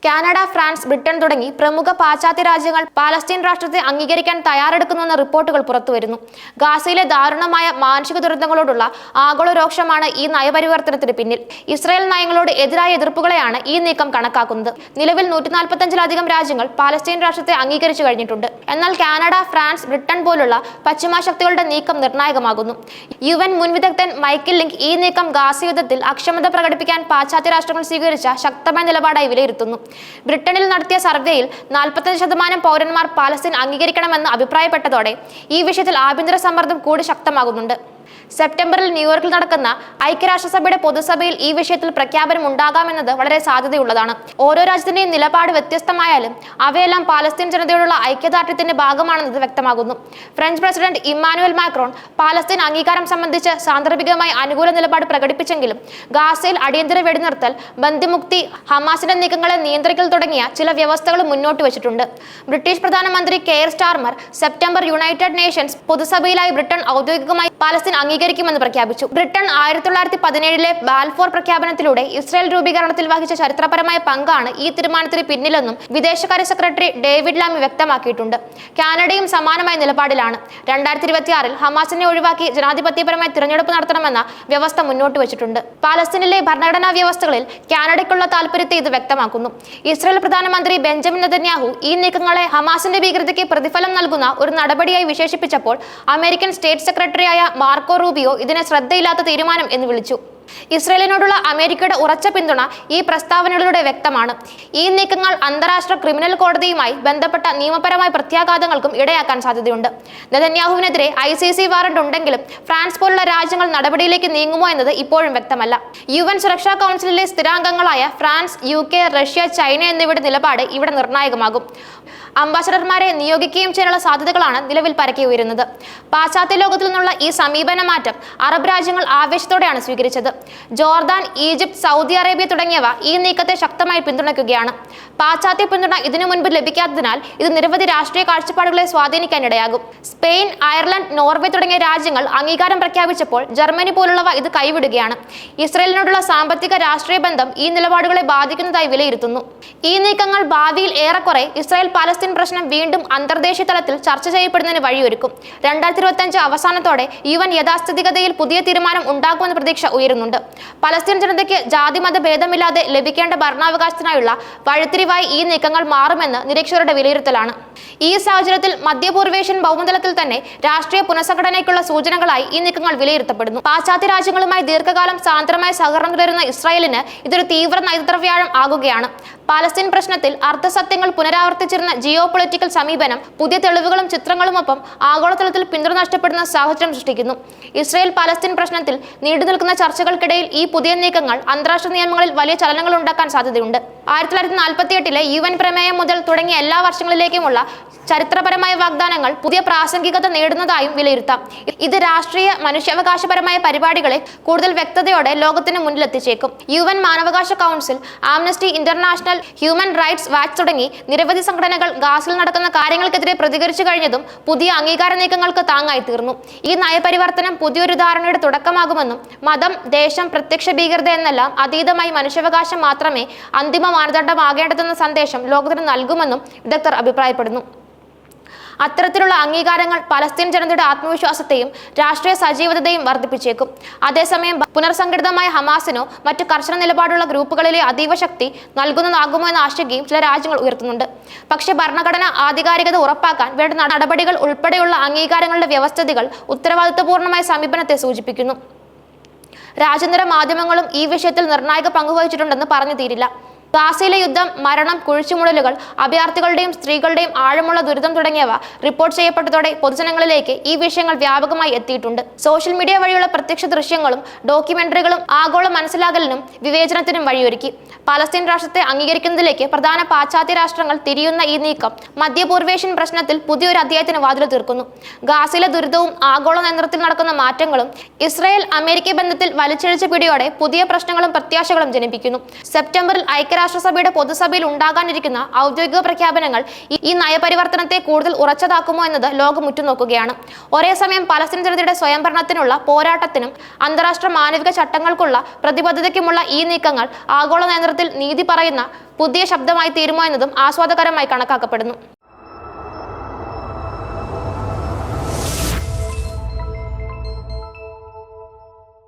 Canada, France, Britain തുടങ്ങി പ്രമുഖ പാശ്ചാത്യ രാജ്യങ്ങൾ പാലസ്തീൻ രാഷ്ട്രത്തെ അംഗീകരിക്കാൻ തയ്യാറെടുക്കുന്നുവെന്ന റിപ്പോർട്ടുകൾ പുറത്തുവരുന്നു. ഗാസയിലെ ദാരുണമായ മാനുഷിക ദുരന്തങ്ങളോടുള്ള ആഗോള രോക്ഷമാണ് ഈ നയപരിവർത്തനത്തിന് പിന്നിൽ. ഇസ്രായേൽ നയങ്ങളോട് എതിരായ എതിർപ്പുകളെയാണ് ഈ നീക്കം കണക്കാക്കുന്നത്. നിലവിൽ 145-ലധികം രാജ്യങ്ങൾ പാലസ്തീൻ രാഷ്ട്രത്തെ അംഗീകരിച്ചു കഴിഞ്ഞിട്ടുണ്ട്. എന്നാൽ കാനഡ, ഫ്രാൻസ്, ബ്രിട്ടൻ പോലുള്ള പശ്ചിമ ശക്തികളുടെ നീക്കം നിർണായകമാകുന്നു. UN മുൻ വിദഗ്ധൻ മൈക്കിൾ ലിങ്ക് ഈ നീക്കം ഗാസ യുദ്ധത്തിൽ അക്ഷമത പ്രകടിപ്പിക്കാൻ പാശ്ചാത്യ രാഷ്ട്രങ്ങൾ സ്വീകരിച്ച ശക്തമായ നിലപാടായി വിലയിരുത്തുന്നു. ബ്രിട്ടനിൽ നടത്തിയ സർവേയിൽ 45% പൗരന്മാർ പാലസ്തീൻ അംഗീകരിക്കണമെന്ന് അഭിപ്രായപ്പെട്ടതോടെ ഈ വിഷയത്തിൽ ആഭ്യന്തര സമ്മർദ്ദം കൂടി ശക്തമാകുന്നുണ്ട്. സെപ്റ്റംബറിൽ ന്യൂയോർക്കിൽ നടക്കുന്ന ഐക്യരാഷ്ട്രസഭയുടെ പൊതുസഭയിൽ ഈ വിഷയത്തിൽ പ്രഖ്യാപനം ഉണ്ടാകാമെന്നത് വളരെ സാധ്യതയുള്ളതാണ്. ഓരോ രാജ്യത്തിന്റെയും നിലപാട് വ്യത്യസ്തമായാലും അവയെല്ലാം പാലസ്തീൻ ജനതയോടുള്ള ഐക്യദാർഢ്യത്തിന്റെ ഭാഗമാണെന്നത് വ്യക്തമാകുന്നു. French president Emmanuel Macron Palestine അംഗീകാരം സംബന്ധിച്ച് സാന്ദർഭികമായി അനുകൂല നിലപാട് പ്രകടിപ്പിച്ചെങ്കിലും ഗാസയിൽ അടിയന്തര വെടിനിർത്തൽ, ബന്ദിമുക്തി, ഹമാസിന്റെ നീക്കങ്ങളെ നിയന്ത്രിക്കൽ തുടങ്ങിയ ചില വ്യവസ്ഥകൾ മുന്നോട്ട് വെച്ചിട്ടുണ്ട്. ബ്രിട്ടീഷ് പ്രധാനമന്ത്രി Keir Starmer September United Nations പൊതുസഭയിലായി ബ്രിട്ടൻ ഔദ്യോഗികമായി പാലസ്തീൻ അംഗീകരിക്കുമെന്ന് പ്രഖ്യാപിച്ചു. ബ്രിട്ടൻ 1917 ബാൽഫോർ പ്രഖ്യാപനത്തിലൂടെ ഇസ്രായേൽ രൂപീകരണത്തിൽ വഹിച്ച ചരിത്രപരമായ പങ്കാണ് ഈ തീരുമാനത്തിന് പിന്നിലെന്നും വിദേശകാര്യ സെക്രട്ടറി ഡേവിഡ് ലാമി വ്യക്തമാക്കിയിട്ടുണ്ട്. കാനഡയും സമാനമായ നിലപാടിലാണ്. 2026-ൽ ഹമാസിനെ ഒഴിവാക്കി ജനാധിപത്യപരമായ തിരഞ്ഞെടുപ്പ് നടത്തണമെന്ന വ്യവസ്ഥ മുന്നോട്ട് വെച്ചിട്ടുണ്ട്. പാലസ്തീനിലെ ഭരണഘടനാ വ്യവസ്ഥകളിൽ കാനഡയ്ക്കുള്ള താൽപര്യത്തെ ഇത് വ്യക്തമാക്കുന്നു. ഇസ്രായേൽ പ്രധാനമന്ത്രി ബെഞ്ചമിൻ നെതന്യാഹു ഈ നീക്കങ്ങളെ ഹമാസിന്റെ ഭീകരതയ്ക്ക് പ്രതിഫലം നൽകുന്ന ഒരു നടപടിയായി വിശേഷിപ്പിച്ചപ്പോൾ അമേരിക്കൻ സ്റ്റേറ്റ് സെക്രട്ടറിയായ മാർക്കോ റൂബിയോ ഇതിനെ ശ്രദ്ധയില്ലാത്ത തീരുമാനം എന്ന് വിളിച്ചു. ഇസ്രായേലിനോടുള്ള അമേരിക്കയുടെ ഉറച്ച പിന്തുണ ഈ പ്രസ്താവനകളിലൂടെ വ്യക്തമാണ്. ഈ നീക്കങ്ങൾ അന്താരാഷ്ട്ര ക്രിമിനൽ കോടതിയുമായി ബന്ധപ്പെട്ട നിയമപരമായ പ്രത്യാഘാതങ്ങൾക്കും ഇടയാക്കാൻ സാധ്യതയുണ്ട്. നെതന്യാഹുവിനെതിരെ ICC വാറണ്ട് ഉണ്ടെങ്കിലും ഫ്രാൻസ് പോലുള്ള രാജ്യങ്ങൾ നടപടിയിലേക്ക് നീങ്ങുമോ എന്നത് ഇപ്പോഴും വ്യക്തമല്ല. UN സുരക്ഷാ കൗൺസിലിലെ സ്ഥിരാംഗങ്ങളായ ഫ്രാൻസ്, UK, റഷ്യ, ചൈന എന്നിവയുടെ നിലപാട് ഇവിടെ നിർണായകമാകും. അംബാസഡർമാരെ നിയോഗിക്കുകയും ചെയ്യാനുള്ള സാധ്യതകളാണ് നിലവിൽ പരക്കെ ഉയരുന്നത്. പാശ്ചാത്യ ലോകത്തിൽ നിന്നുള്ള ഈ സമീപന മാറ്റം അറബ് രാജ്യങ്ങൾ ആവേശത്തോടെയാണ് സ്വീകരിച്ചത്. ജോർദാൻ, ഈജിപ്ത്, സൗദി അറേബ്യ തുടങ്ങിയവ ഈ നീക്കത്തെ ശക്തമായി പിന്തുണയ്ക്കുകയാണ്. പാശ്ചാത്യ പിന്തുണ ഇതിനു മുൻപ് ലഭിക്കാത്തതിനാൽ ഇത് നിരവധി രാഷ്ട്രീയ കാഴ്ചപ്പാടുകളെ സ്വാധീനിക്കാനിടയാകും. സ്പെയിൻ, അയർലൻഡ്, നോർവേ തുടങ്ങിയ രാജ്യങ്ങൾ അംഗീകാരം പ്രഖ്യാപിച്ചപ്പോൾ ജർമ്മനി പോലുള്ളവ ഇത് കൈവിടുകയാണ്. ഇസ്രായേലിനോടുള്ള സാമ്പത്തിക രാഷ്ട്രീയ ബന്ധം ഈ നിലപാടുകളെ ബാധിക്കുന്നതായി വിലയിരുത്തുന്നു. ഈ നീക്കങ്ങൾ ഭാവിയിൽ ഏറെക്കുറെ ഇസ്രായേൽ പാലസ്തീൻ പ്രശ്നം വീണ്ടും അന്തർദേശീയ തലത്തിൽ ചർച്ച ചെയ്യപ്പെടുന്നതിന് വഴിയൊരുക്കും. 2025 അവസാനത്തോടെ UN യഥാസ്ഥിതികതയിൽ പുതിയ തീരുമാനം ഉണ്ടാകുമെന്ന പ്രതീക്ഷ ഉയരുന്നുണ്ട്. പലസ്തീൻ ജനതയ്ക്ക് ജാതിമത ഭേദമില്ലാതെ ലഭിക്കേണ്ട ഭരണാവകാശത്തിനായുള്ള വഴിത്തിരിവായി ഈ നീക്കങ്ങൾ മാറുമെന്ന് നിരീക്ഷകരുടെ വിലയിരുത്തലാണ്. ഈ സാഹചര്യത്തിൽ മധ്യപൂർവേഷ്യൻ ഭൗമതലത്തിൽ തന്നെ രാഷ്ട്രീയ പുനഃസംഘടനയ്ക്കുള്ള സൂചനകളായി ഈ നീക്കങ്ങൾ വിലയിരുത്തപ്പെടുന്നു. പാശ്ചാത്യ രാജ്യങ്ങളുമായി ദീർഘകാലം സാന്ദ്രമായ സഹകരണം തുടരുന്ന ഇസ്രായേലിന് ഇതൊരു തീവ്ര നയതന്ത്രവ്യാഴം ആകുകയാണ്. പാലസ്തീൻ പ്രശ്നത്തിൽ അർത്ഥസത്യങ്ങൾ പുനരാവർത്തിച്ചിരുന്ന ജിയോ പൊളിറ്റിക്കൽ സമീപനം പുതിയ തെളിവുകളും ചിത്രങ്ങളുമൊപ്പം ആഗോളതലത്തിൽ പിന്തുണ നഷ്ടപ്പെടുന്ന സാഹചര്യം സൃഷ്ടിക്കുന്നു. ഇസ്രായേൽ പാലസ്തീൻ പ്രശ്നത്തിൽ നീണ്ടുനിൽക്കുന്ന ചർച്ചകൾക്കിടയിൽ ഈ പുതിയ നീക്കങ്ങൾ അന്താരാഷ്ട്ര നിയമങ്ങളിൽ വലിയ ചലനങ്ങൾ ഉണ്ടാക്കാൻ സാധ്യതയുണ്ട്. 1948-ലെ UN പ്രമേയം മുതൽ തുടങ്ങിയ എല്ലാ വർഷങ്ങളിലേക്കുമുള്ള ചരിത്രപരമായ വാഗ്ദാനങ്ങൾ പുതിയ പ്രാസംഗികത നേടുന്നതായും വിലയിരുത്താം. ഇത് രാഷ്ട്രീയ, മനുഷ്യാവകാശപരമായ പരിപാടികളെ കൂടുതൽ വ്യക്തതയോടെ ലോകത്തിന് മുന്നിലെത്തിച്ചേക്കും. UN മാനവാവകാശ council, Amnesty International, Human Rights Watch തുടങ്ങി നിരവധി സംഘടനകൾ ഗാസയിൽ നടക്കുന്ന കാര്യങ്ങൾക്കെതിരെ പ്രതികരിച്ചു കഴിഞ്ഞതും പുതിയ അംഗീകാര നീക്കങ്ങൾക്ക് താങ്ങായി തീർന്നു. ഈ നയപരിവർത്തനം പുതിയൊരു ധാരണയുടെ തുടക്കമാകുമെന്നും മതം, ദേശം, പ്രത്യക്ഷ ഭീകരത എന്നെല്ലാം അതീതമായി മനുഷ്യാവകാശം മാത്രമേ അന്തിമ മാനദണ്ഡമാകേണ്ടതെന്ന സന്ദേശം ലോകത്തിന് നൽകുമെന്നും വിദഗ്ധർ അഭിപ്രായപ്പെടുന്നു. അത്തരത്തിലുള്ള അംഗീകാരങ്ങൾ പലസ്തീൻ ജനതയുടെ ആത്മവിശ്വാസത്തെയും രാഷ്ട്രീയ സജീവതയും വർദ്ധിപ്പിച്ചേക്കും. അതേസമയം പുനർസംഘടിതമായ ഹമാസിനോ മറ്റു കർശന നിലപാടുള്ള ഗ്രൂപ്പുകളിലെ അതീവ ശക്തി നൽകുന്നതാകുമോ എന്ന ആശങ്കയും ചില രാജ്യങ്ങൾ ഉയർത്തുന്നുണ്ട്. പക്ഷേ ഭരണഘടന ആധികാരികത ഉറപ്പാക്കാൻ വേണ്ട നടപടികൾ ഉൾപ്പെടെയുള്ള അംഗീകാരങ്ങളുടെ വ്യവസ്ഥിതികൾ ഉത്തരവാദിത്വപൂർണമായ സമീപനത്തെ സൂചിപ്പിക്കുന്നു. രാജ്യാന്തര മാധ്യമങ്ങളും ഈ വിഷയത്തിൽ നിർണായക പങ്കുവഹിച്ചിട്ടുണ്ടെന്ന് പറഞ്ഞു തീരില്ല. ഗാസയിലെ യുദ്ധം, മരണം, കുഴിച്ചുമൂടലുകൾ, അഭയാർത്ഥികളുടെയും സ്ത്രീകളുടെയും ആഴമുള്ള ദുരിതം തുടങ്ങിയവ റിപ്പോർട്ട് ചെയ്യപ്പെട്ടതോടെ പൊതുജനങ്ങളിലേക്ക് ഈ വിഷയങ്ങൾ വ്യാപകമായി എത്തിയിട്ടുണ്ട്. സോഷ്യൽ മീഡിയ വഴിയുള്ള പ്രത്യക്ഷ ദൃശ്യങ്ങളും ഡോക്യുമെന്ററികളും ആഗോള മനസ്സിലാകലിനും വിവേചനത്തിനും വഴിയൊരുക്കി. പലസ്തീൻ രാഷ്ട്രത്തെ അംഗീകരിക്കുന്നതിലേക്ക് പ്രധാന പാശ്ചാത്യ രാഷ്ട്രങ്ങൾ തിരിയുന്ന ഈ നീക്കം മധ്യപൂർവേഷ്യൻ പ്രശ്നത്തിൽ പുതിയൊരു അധ്യായത്തിന് വാതിൽ തീർക്കുന്നു. ഗാസയിലെ ദുരിതവും ആഗോള നിയന്ത്രണത്തിൽ നടക്കുന്ന മാറ്റങ്ങളും ഇസ്രായേൽ അമേരിക്ക ബന്ധത്തിൽ വലിച്ചിഴച്ച പിടിയോടെ പുതിയ പ്രശ്നങ്ങളും പ്രത്യാശകളും ജനിപ്പിക്കുന്നു. സെപ്റ്റംബറിൽ ഐക്യരാഷ്ട്രസഭയുടെ പൊതുസഭയിൽ ഉണ്ടാകാനിരിക്കുന്ന ഔദ്യോഗിക പ്രഖ്യാപനങ്ങൾ ഈ നയപരിവർത്തനത്തെ കൂടുതൽ ഉറച്ചതാക്കുമോ എന്നത് ലോകം ഉറ്റുനോക്കുകയാണ്. ഒരേ സമയം പലസ്തീൻ ജനതയുടെ സ്വയംഭരണത്തിനുള്ള പോരാട്ടത്തിനും അന്താരാഷ്ട്ര മാനവിക ചട്ടങ്ങൾക്കുള്ള പ്രതിബദ്ധതയ്ക്കുമുള്ള ഈ നീക്കങ്ങൾ ആഗോള നേതൃത്വത്തിൽ നീതി പറയുന്ന പുതിയ ശബ്ദമായി തീരുമോ എന്നതും ആസ്വാദകരമായി കണക്കാക്കപ്പെടുന്നു.